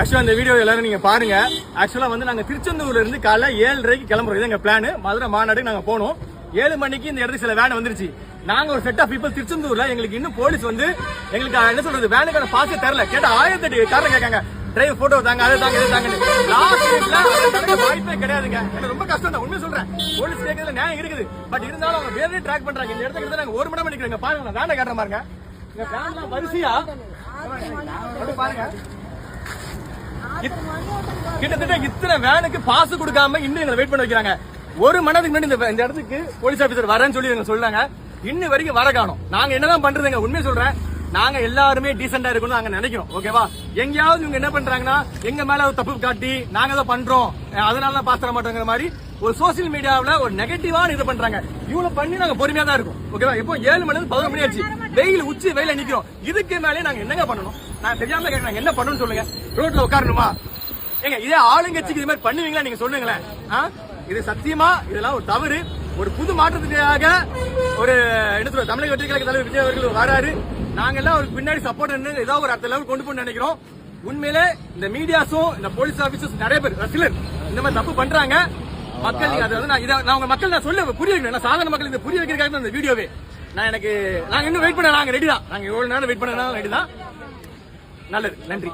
ஆக்சுவலா இந்த வீடியோ எல்லாரும் நீங்க பாருங்க. ஆக்சுவலா வந்து நாங்க திருச்செந்தூர்ல இருந்து காலைல 7:30 கிளம்புறோம். இது எங்க பிளான். மதுரை மாநாடுக்கு நாங்க போனோம். 7 மணிக்கு இந்த இடத்துக்கு சில வேன் வந்துருச்சு. நாங்க ஒரு செட் ஆஃப் பீப்புள் திருச்செந்தூர்ல எங்களுக்கு இன்னும் போலீஸ் வந்து எங்களுக்கு என்ன சொல்றது வேனுக்கான பாஸ் தரல. கேட்டா 1008 காரணம் கேட்காங்க. டிரைவர் போட்டோ தாங்க, அதை தாங்க, இதை தாங்க. வாய்ப்பே கிடையாதுங்க. எனக்கு ரொம்ப கஷ்டம் தான், உண்மையை சொல்றேன். போலீஸ் கேட்கறதுல நியாயம் இருக்குது. பட் இருந்தாலும் அவங்க வேறே ட்ராக் பண்றாங்க. இந்த இடத்துக்கு நாங்க 1 மணி நேரம் நிக்கிறோங்க. பாருங்க, வேனை காட்டுற பாருங்க. இந்த வேன்லாம் வரிசையா பாருங்க. கிட்டத்தட்ட இத்தனை வேனுக்கு பாஸ் கொடுக்காம இன்னும் எங்களை வெயிட் பண்ண வைக்கிறாங்க. 1 மணி நேரத்துக்கு முன்னாடி இந்த இடத்துக்கு போலீஸ் ஆபீசர் வரேன்னு சொல்லி எங்க சொல்றாங்க. இன்னும் வரைக்கும் வர காணோம். நாங்க என்னதான் பண்றதுங்க, உண்மையை சொல்றேன். நாங்க எல்லாருமே டீசெண்டா இருக்கணும் நாங்க நினைக்கிறோம். ஓகேவா? எங்கயாவது இவங்க என்ன பண்றாங்கன்னா எங்க மேல ஒரு தப்பு காட்டி நாங்க ஏதோ பண்றோம் அதனால பாஸ் தர மாட்டோங்கிற மாதிரி ஒரு சோசியல் மீடியாவில் ஒரு நெகட்டிவான இது பண்றாங்க. இவ்வளவு பண்ணி நாங்க பொறுமையா தான் இருக்கும். ஓகேவா? இப்போ 7 மணி 11 மணி ஆச்சு. வெயில் உச்சி வெயில நிக்கிறோம். இதுக்கு மேலே நாங்க என்னங்க பண்ணணும்? நான் தெரியாம கேட்கறேன், என்ன பண்ணணும்னு சொல்லுங்க. ரோட்ல உட்காரணுமா? ஏங்க இதே ஆளுங்கட்சிக்கு இது மாதிரி பண்ணுவீங்களா? நீங்க சொல்லுங்களேன். இது சத்தியமா இதெல்லாம் ஒரு தவறு. ஒரு புது மாற்றத்துக்காக ஒரு என்ன சொல்ற தமிழக வெற்றி கழக தலைவர் விஜய் அவர்கள் வராரு. நாங்க எல்லாம் அவருக்கு பின்னாடி சப்போர்ட் ஏதாவது ஒரு அடுத்த லெவல் கொண்டு போய் நினைக்கிறோம். உண்மையிலே இந்த மீடியாஸும் இந்த போலீஸ் ஆபீசர்ஸ் நிறைய பேர் சிலர் இந்த மாதிரி தப்பு பண்றாங்க. மக்கள் நான் உங்க மக்கள் நான் சொல்ல புரிய வைக்கணும். சாதாரண மக்கள் இந்த புரிய வைக்கிறதுக்காக இந்த வீடியோவே நாங்க இன்னும் வெயிட் பண்ண நாங்க ரெடி தான். நாங்க எவ்வளவு நேரம் வெயிட் பண்ண ரெடி தான். நல்லது, நன்றி.